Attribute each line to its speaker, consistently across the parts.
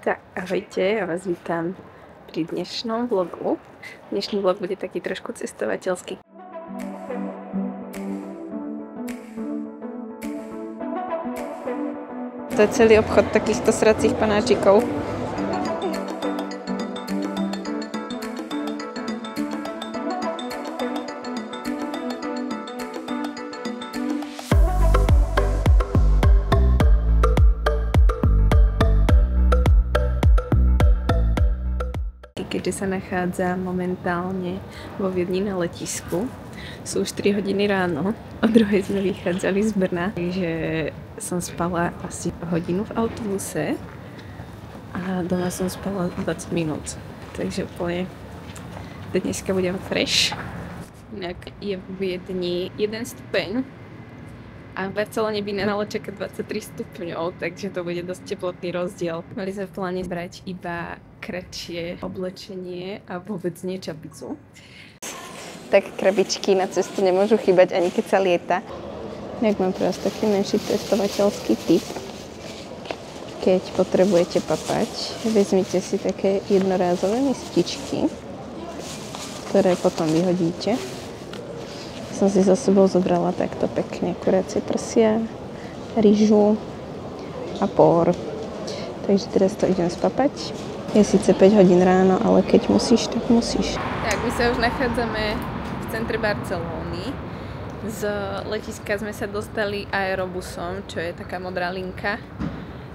Speaker 1: Tak, ahojte, ja vás vítam pri dnešnom vlogu. Dnešný vlog bude taký trošku cestovateľský. To je celý obchod takýchto sracích panáčikov. Keďže sa nachádza momentálne vo Viedni na letisku. Sú už 3 hodiny ráno, o 2 sme vychádzali z Brna, takže som spala asi hodinu v autobuse a doma som spala 20 minút, takže úplne dneska budem fresh. Inak je v Viedni 1 stupeň a v Barcelone by nemalo čakať 23 stupňov, takže to bude dosť teplotný rozdiel. Mali sme v pláne brať iba kratšie oblečenie a vôbec nie čapicu. Tak krabičky na cestu nemôžu chýbať ani keď sa lieta. Jak mám pre vás taký menší testovateľský tip. Keď potrebujete papať, vezmite si také jednorázové mističky, ktoré potom vyhodíte. Som si za sebou zobrala takto pekne kuracie prsia, rýžu a por. Takže teraz to idem spapať. Je síce 5 hodín ráno, ale keď musíš, tak musíš. Tak, my sa už nachádzame v centre Barcelóny. Z letiska sme sa dostali aerobusom, čo je taká modrá linka.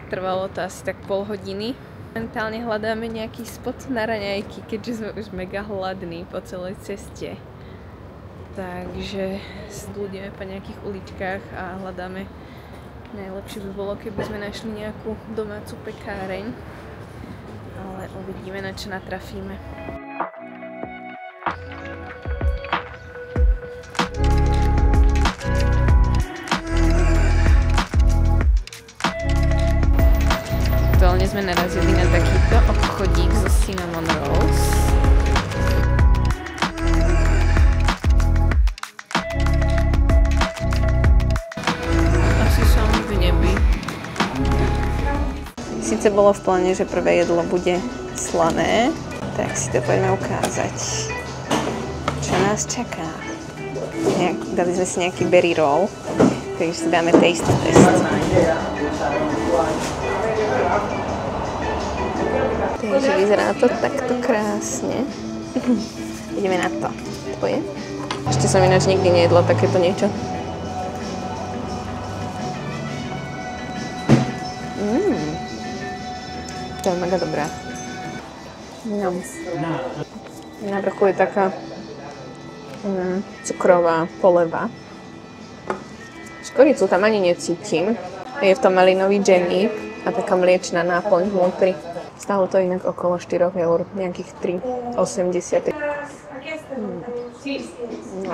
Speaker 1: Trvalo to asi tak pol hodiny. Momentálne hľadáme nejaký spot na raňajky, keďže sme už mega hladní po celej ceste. Takže blúdime po nejakých uličkách a hľadáme. Najlepšie by bolo, keby sme našli nejakú domácu pekáreň. Ale uvidíme, na čo natrafíme. Aktuálne sme narazili na takýto obchodík zo cinnamon rolls. Sice bolo v pláne, že prvé jedlo bude slané, tak si to poďme ukázať. Čo nás čaká? Dali sme si nejaký berry roll, takže si dáme taste test. Takže vyzerá to takto krásne. Ideme na to. Tvoje? Ešte som ináč nikdy nejedla takéto niečo. To je mega dobré. No. Na vrchu je taká cukrová poleva. Škoricu tam ani necítim. Je v tom malinový džemík a taká mliečna náplň vnútri. Stálo to inak okolo 4 eur, nejakých 3,80. No.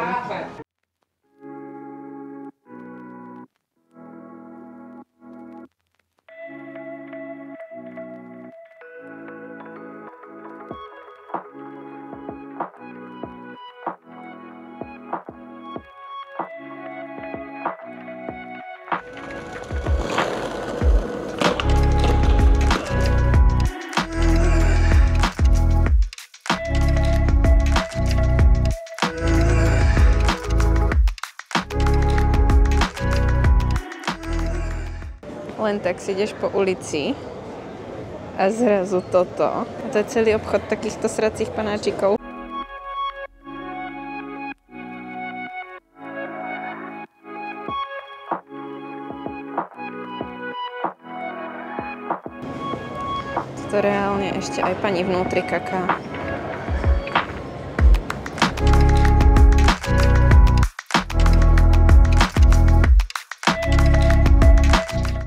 Speaker 1: Len tak si ideš po ulici a zrazu toto. A to je celý obchod takýchto sracích panáčikov. Toto reálne ešte aj pani vnútri kaká.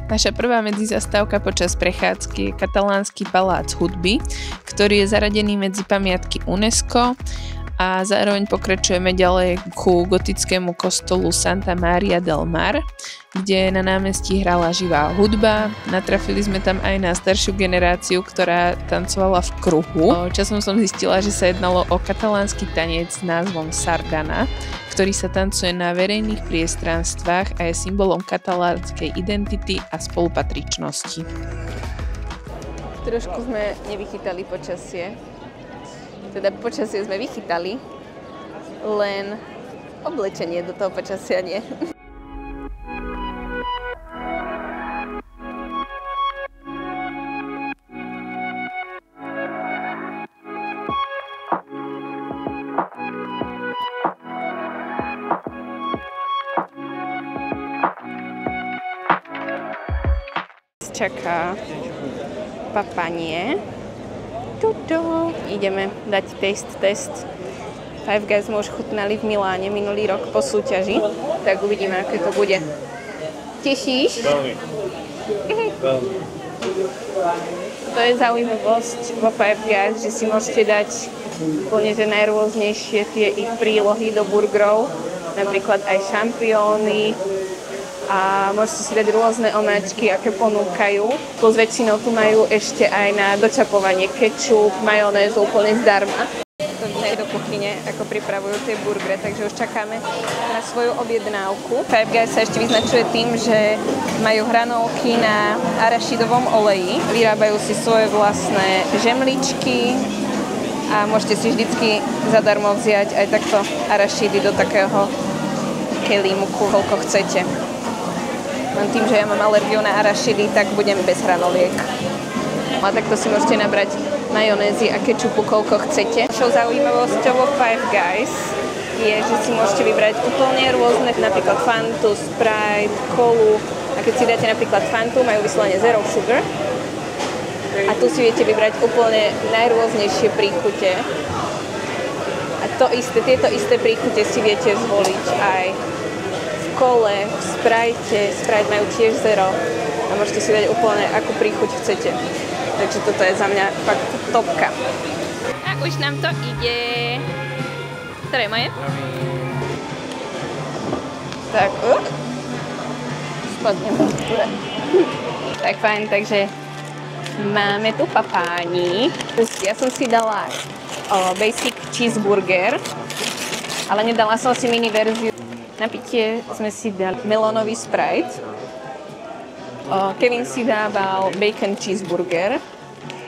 Speaker 1: Naša prvá medzizastávka počas prechádzky je katalánsky palác hudby, ktorý je zaradený medzi pamiatky UNESCO a zároveň pokračujeme ďalej ku gotickému kostolu Santa Maria del Mar, kde na námestí hrala živá hudba. Natrafili sme tam aj na staršiu generáciu, ktorá tancovala v kruhu. Časom som zistila, že sa jednalo o katalánsky tanec s názvom Sardana, ktorý sa tancuje na verejných priestranstvách a je symbolom katalánskej identity a spolupatričnosti. To Trošku sme nevychytali počasie. Teda počasie sme vychytali, len oblečenie do toho počasia nie. Čaká papanie. Tuto. Ideme dať test. Five Guys sme už chutnali v Miláne minulý rok po súťaži, tak uvidíme, aké to bude. Tešíš?
Speaker 2: Veľmi.
Speaker 1: To je zaujímavosť vo Five Guys, že si môžete dať úplne že najrôznejšie tie ich prílohy do burgerov, napríklad aj šampióny, a môžete si dať rôzne omáčky, aké ponúkajú. Plus väčšinou tu majú ešte aj na dočapovanie kečup, majonézu úplne zdarma. Do kuchyne, ako pripravujú tie burgery, takže už čakáme na svoju objednávku. Five Guys sa ešte vyznačuje tým, že majú hranolky na arašidovom oleji. Vyrábajú si svoje vlastné žemličky a môžete si vždycky zadarmo vziať aj takto arašidy do takého kelímku, koľko chcete. Len tým, že ja mám alergiu na arašidy, tak budem bez hranoliek. A takto si môžete nabrať majonézy a kečupu, koľko chcete. Našou zaujímavosťou vo Five Guys je, že si môžete vybrať úplne rôzne, napríklad Fantu, Sprite, Colu. A keď si dáte napríklad Fantu, majú vyslovene zero sugar. A tu si viete vybrať úplne najrôznejšie príchute. A tieto isté príchute si viete zvoliť aj Kole, v Sprite majú tiež zero a môžete si dať úplne akú príchuť chcete. Takže toto je za mňa fakt topka. A už nám to ide. Ktoré je moje? Tak, spadnem. Tak fajn, takže máme tu papáni. Ja som si dala basic cheeseburger, ale nedala som si mini verziu. Na pitie sme si dali melónový Sprite. Kevin si dával bacon cheeseburger,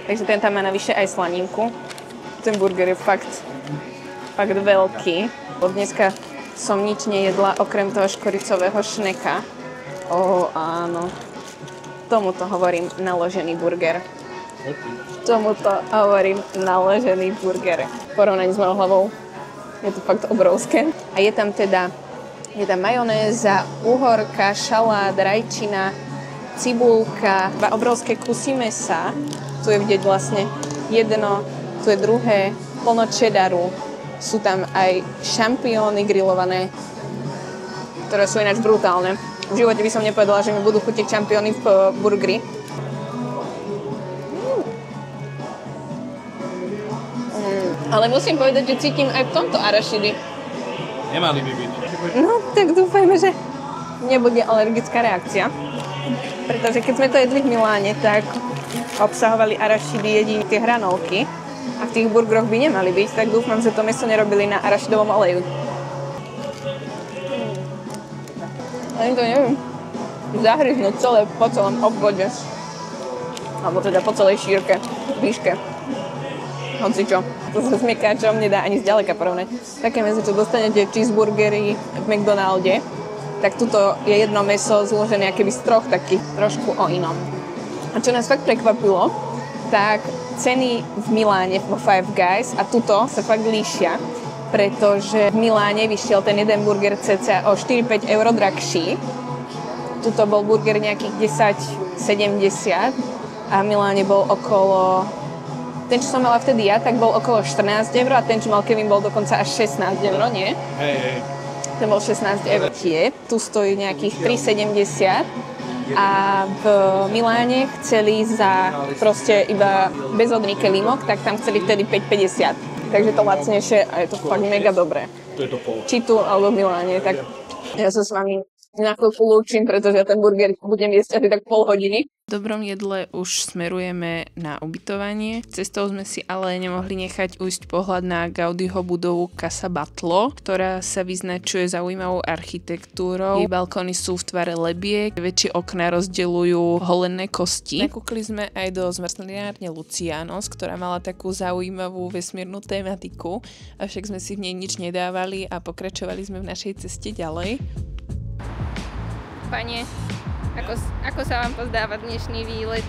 Speaker 1: takže ten tam má navyše aj slaninku. Ten burger je fakt veľký. Dneska som nič nejedla okrem toho škoricového šneka. Áno. Tomuto hovorím naložený burger. Porovnaní s mojou hlavou je to fakt obrovské. A je tam majonéza, uhorka, šalát, rajčina, cibulka, obrovské kusy mesa. Tu je vidieť vlastne jedno, tu je druhé, plno čedaru. Sú tam aj šampióny grillované, ktoré sú ináč brutálne. V živote by som nepovedala, že mi budú chutiť šampióny v burgeri. Ale musím povedať, že cítim aj v tomto arašidy.
Speaker 2: Nemali by byť.
Speaker 1: No, tak dúfajme, že nebude alergická reakcia. Pretože keď sme to jedli v Miláne, tak obsahovali arašidy jedine tie hranolky a v tých burgeroch by nemali byť, tak dúfam, že to mäso nerobili na arašidovom oleju. Ani to neviem zahryznúť celé po celom obvode. Alebo teda po celej šírke, výške. Hocičo. To sa s mekáčom nedá ani zďaleka porovnať. Také mäso, čo dostanete cheeseburgery v McDonalde, tak tuto je jedno mäso zložené akoby z troch takých trošku o inom. A čo nás fakt prekvapilo, tak ceny v Miláne vo Five Guys a tuto sa fakt líšia, pretože v Miláne vyšiel ten jeden burger cca o 4-5 eur drahší. Tuto bol burger nejakých 10,70 a v Miláne bol okolo... Ten, čo som mala vtedy ja, tak bol okolo 14 eur a ten, čo mal Kevin, bol dokonca až 16 eur, nie?
Speaker 2: Hej.
Speaker 1: Ten bol 16 eur. Tu stojí nejakých 3,70 a v Miláne chceli za proste iba bezodný kelímok, tak tam chceli vtedy 5,50. Takže to lacnejšie a je to fakt mega dobré.
Speaker 2: To je to pol.
Speaker 1: Či tu alebo v Miláne, tak ja sa s vami Na chvíľku lúčim, pretože ja ten burger budem jesť asi tak pol hodiny.
Speaker 3: V dobrom jedle už smerujeme na ubytovanie. Cestou sme si ale nemohli nechať ujsť pohľad na Gaudiho budovu Casa Batlló, ktorá sa vyznačuje zaujímavou architektúrou. Jej balkóny sú v tvare lebiek, väčšie okná rozdeľujú holenné kosti. Nakúkli sme aj do zmrzlinárne Lucianos, ktorá mala takú zaujímavú vesmírnu tematiku, avšak sme si v nej nič nedávali a pokračovali sme v našej ceste ďalej.
Speaker 1: Pane, ako sa vám pozdáva dnešný výlet?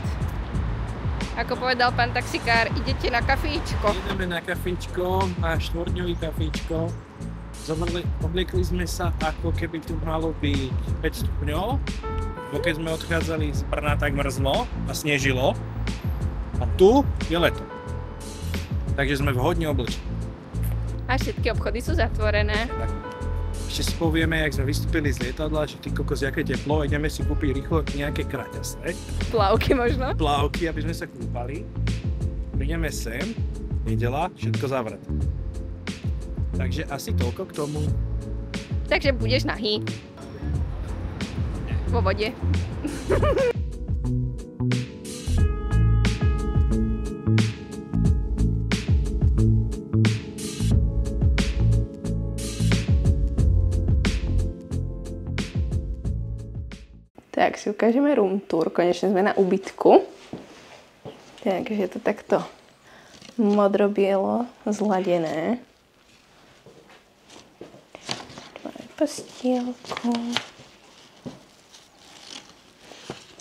Speaker 1: Ako povedal pán taxikár, idete na kafíčko.
Speaker 2: Ideme na kafíčko, na štvorňový kafíčko. Obliekli sme sa, ako keby tu malo byť 5 stupňov. Bo keď sme odchádzali z Brna, tak mrzlo a snežilo. A tu je leto. Takže sme vhodne oblečení.
Speaker 1: A všetky obchody sú zatvorené.
Speaker 2: Tak. Ešte si povieme, jak sme vystúpili z lietadla, že ty kokos, jaké teplo, ideme si kúpiť rýchlo nejaké kraťasé.
Speaker 1: Plavky možno?
Speaker 2: Plavky, aby sme sa kúpali. Prídeme sem, nedeľa, všetko zavreté. Takže asi toľko k tomu.
Speaker 1: Takže budeš nahý. Vo vode. Tak si ukážeme room tour, konečne sme na ubytku. Takže je to takto modro-bielo zladené. Máme postielku.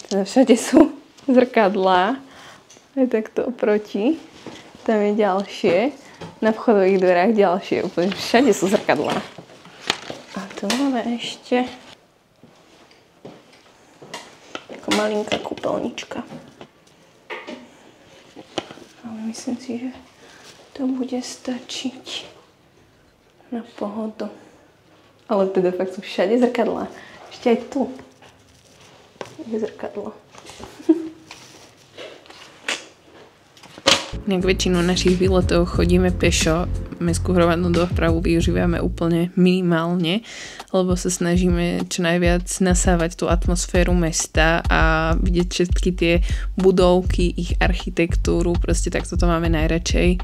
Speaker 1: Teda všade sú zrkadlá. Aj takto oproti. Tam je ďalšie. Na vchodových dverách ďalšie. Úplne všade sú zrkadlá. A tu máme ešte malinká kúpeľnička. Ale myslím si, že to bude stačiť na pohodu. Ale teda fakt sú všade zrkadlá. Ešte aj tu je zrkadlo.
Speaker 3: K väčšinu našich výletov chodíme pešo. Mestskú hromadnú dopravu využívame úplne minimálne, lebo sa snažíme čo najviac nasávať tú atmosféru mesta a vidieť všetky tie budovky, ich architektúru, proste takto to máme najradšej.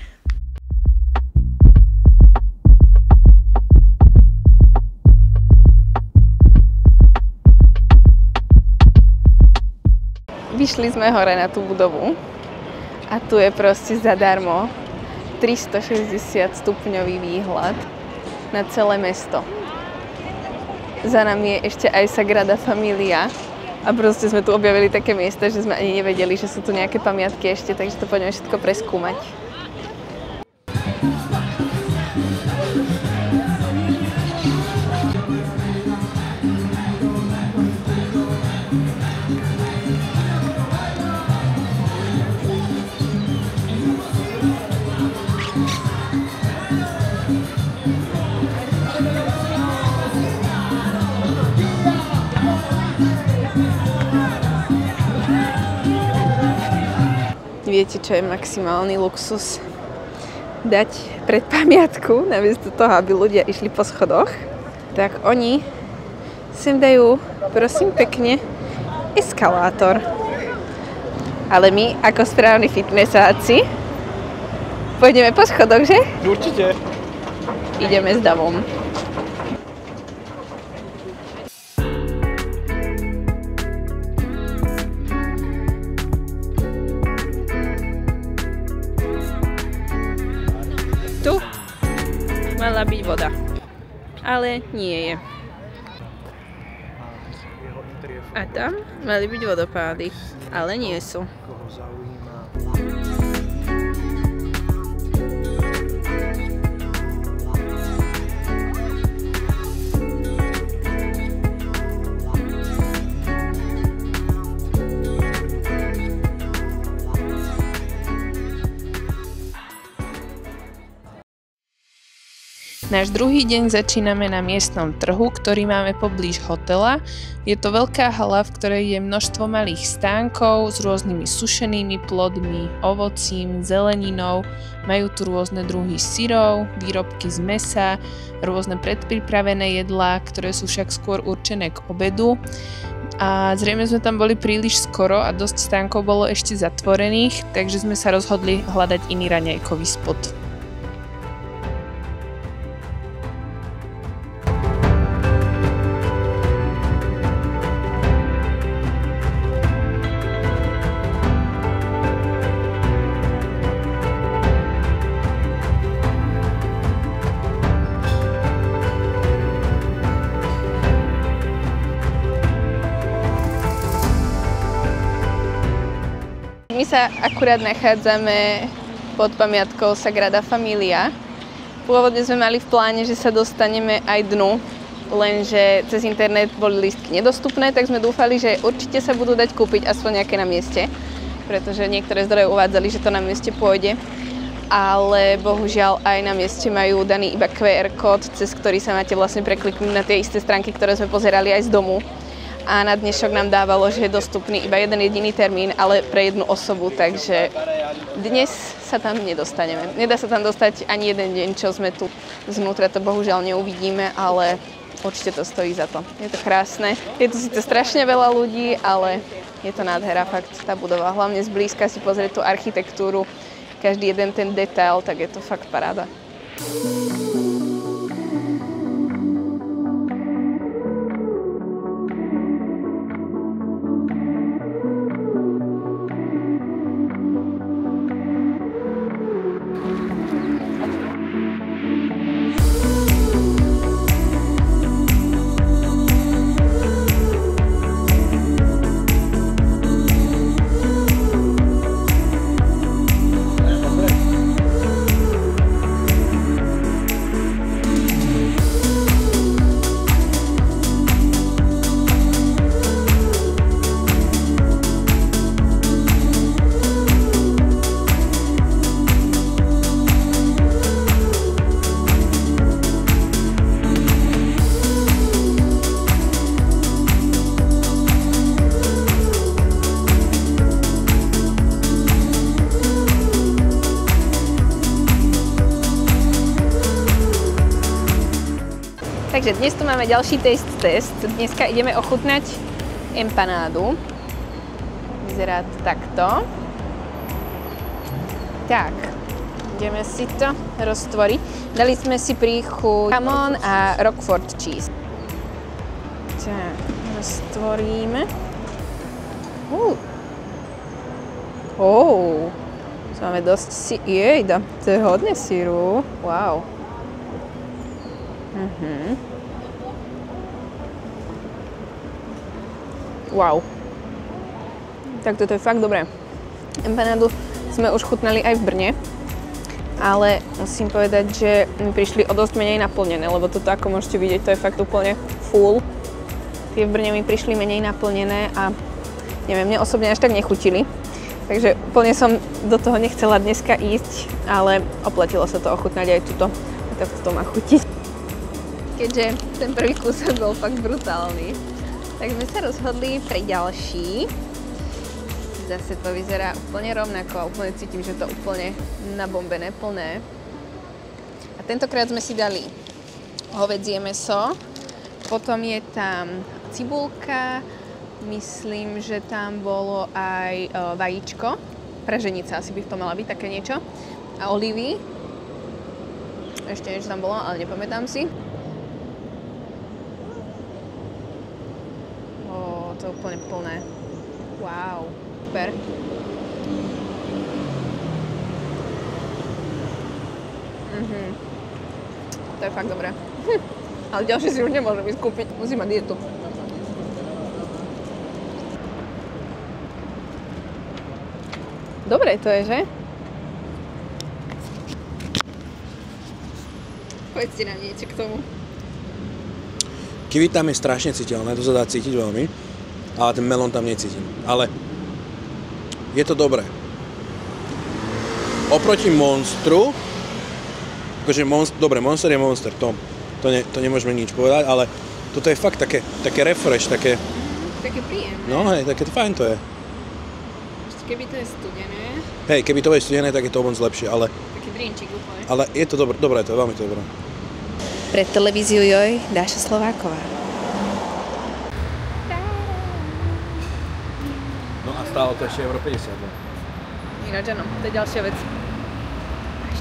Speaker 1: Vyšli sme hore na tú budovu. A tu je proste zadarmo 360 stupňový výhľad na celé mesto. Za nami je ešte aj Sagrada Familia a proste sme tu objavili také miesta, že sme ani nevedeli, že sú tu nejaké pamiatky ešte, takže to poďme všetko preskúmať. Viete, čo je maximálny luxus? Dať pred pamiatku, namiesto toho, aby ľudia išli po schodoch, tak oni sem dajú, prosím pekne, eskalátor. Ale my, ako správni fitnessáci, pôjdeme po schodoch, že?
Speaker 2: Určite.
Speaker 1: Ideme s davom. Tu mala byť voda, ale nie je. A tam mali byť vodopády, ale nie sú.
Speaker 3: Náš druhý deň začíname na miestnom trhu, ktorý máme poblíž hotela. Je to veľká hala, v ktorej je množstvo malých stánkov s rôznymi sušenými plodmi, ovocím, zeleninou. Majú tu rôzne druhy syrov, výrobky z mäsa, rôzne predpripravené jedlá, ktoré sú však skôr určené k obedu. A zrejme sme tam boli príliš skoro a dosť stánkov bolo ešte zatvorených, takže sme sa rozhodli hľadať iný raňajkový spot.
Speaker 1: My sa akurát nachádzame pod pamiatkou Sagrada Familia. Pôvodne sme mali v pláne, že sa dostaneme aj dnu, lenže cez internet boli lístky nedostupné, tak sme dúfali, že určite sa budú dať kúpiť aspoň nejaké na mieste, pretože niektoré zdroje uvádzali, že to na mieste pôjde. Ale bohužiaľ aj na mieste majú daný iba QR kód, cez ktorý sa máte vlastne prekliknúť na tie isté stránky, ktoré sme pozerali aj z domu. A na dnešok nám dávalo, že je dostupný iba jeden jediný termín, ale pre jednu osobu, takže dnes sa tam nedostaneme. Nedá sa tam dostať ani jeden deň, čo sme tu zvnútra, to bohužiaľ neuvidíme, ale určite to stojí za to. Je to krásne. Je tu síce strašne veľa ľudí, ale je to nádhera, fakt, tá budova. Hlavne zblízka si pozrieť tú architektúru, každý jeden ten detail, tak je to fakt paráda. Takže dnes tu máme ďalší taste test. Dneska ideme ochutnať empanádu. Vyzerá to takto. Tak, ideme si to roztvoriť. Dali sme si príchuť jamón a Roquefort cheese. Tak, roztvoríme. Máme dosť jejda, to je hodne syru. Wow. Wow. Tak toto je fakt dobré. Empanádu sme už chutnali aj v Brne, ale musím povedať, že mi prišli o dosť menej naplnené, lebo toto, ako môžete vidieť, to je fakt úplne full. Tie v Brne mi prišli menej naplnené a neviem, mne osobne až tak nechutili. Takže úplne som do toho nechcela dneska ísť, ale oplatilo sa to ochutnať aj tuto. Tak to má chutiť. Keďže ten prvý kúsok bol fakt brutálny, tak sme sa rozhodli pre ďalší. Zase to vyzerá úplne rovnako a úplne cítim, že to úplne nabombené, plné. A tentokrát sme si dali hovädzie mäso, potom je tam cibulka, myslím, že tam bolo aj vajíčko, praženica asi by v tom mala byť, také niečo, a olivy. Ešte niečo tam bolo, ale nepamätám si. To je úplne plné. Wow. Super. To je fakt dobré. Ale ďalšie si už nemôžem ísť kúpiť. Musím mať dietu. Dobre to je, že? Povedzte nám niečo k tomu.
Speaker 4: Kiwi tam je strašne citeľné, to sa dá cítiť veľmi, ale ten melón tam necítim. Ale je to dobré. Oproti monstru Akože dobre, Monster je Monster, to nemôžeme nič povedať, ale toto je fakt také refresh, také...
Speaker 1: Také príjemné.
Speaker 4: No hej, také fajn to je.
Speaker 1: Keby to je studené.
Speaker 4: Hej, keby to je studené, tak je to o moc lepšie, ale...
Speaker 1: Taký drinčík úplne.
Speaker 4: Ale je to dobré, to je veľmi dobré.
Speaker 1: Pre televíziu Joj, Dáša Slováková.
Speaker 4: No a stálo to ešte euro 50.
Speaker 1: Ináč áno, to je ďalšia vec.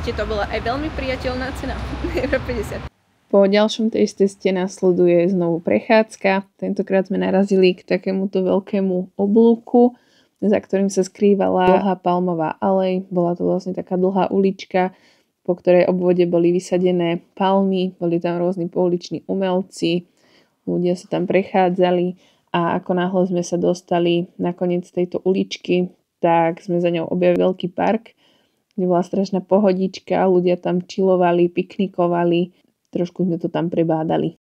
Speaker 1: Ešte to bola aj veľmi priateľná cena. Euro 50.
Speaker 3: Po ďalšom teste nasleduje znovu prechádzka. Tentokrát sme narazili k takémuto veľkému oblúku, za ktorým sa skrývala dlhá palmová alej. Bola to vlastne taká dlhá ulička, po ktorej obvode boli vysadené palmy, boli tam rôzni pouliční umelci, ľudia sa tam prechádzali a ako náhle sme sa dostali na koniec tejto uličky, tak sme za ňou objavili veľký park, kde bola strašná pohodička, ľudia tam čilovali, piknikovali, trošku sme to tam prebádali.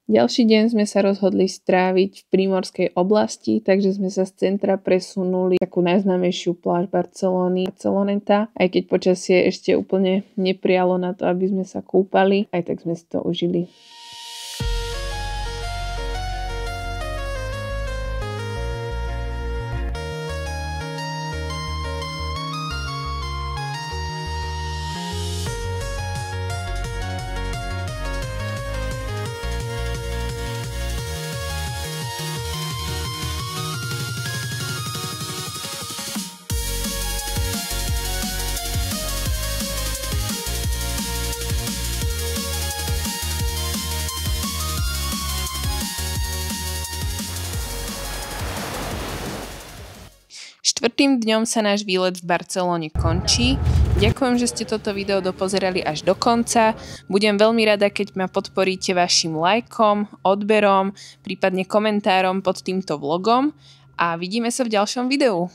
Speaker 3: Ďalší deň sme sa rozhodli stráviť v prímorskej oblasti, takže sme sa z centra presunuli takú najznámejšiu pláž Barcelóny, Barceloneta. Aj keď počasie ešte úplne neprialo na to, aby sme sa kúpali, aj tak sme si to užili. Štvrtým dňom sa náš výlet v Barcelone končí. Ďakujem, že ste toto video dopozerali až do konca. Budem veľmi rada, keď ma podporíte vašim lajkom, odberom, prípadne komentárom pod týmto vlogom a vidíme sa v ďalšom videu.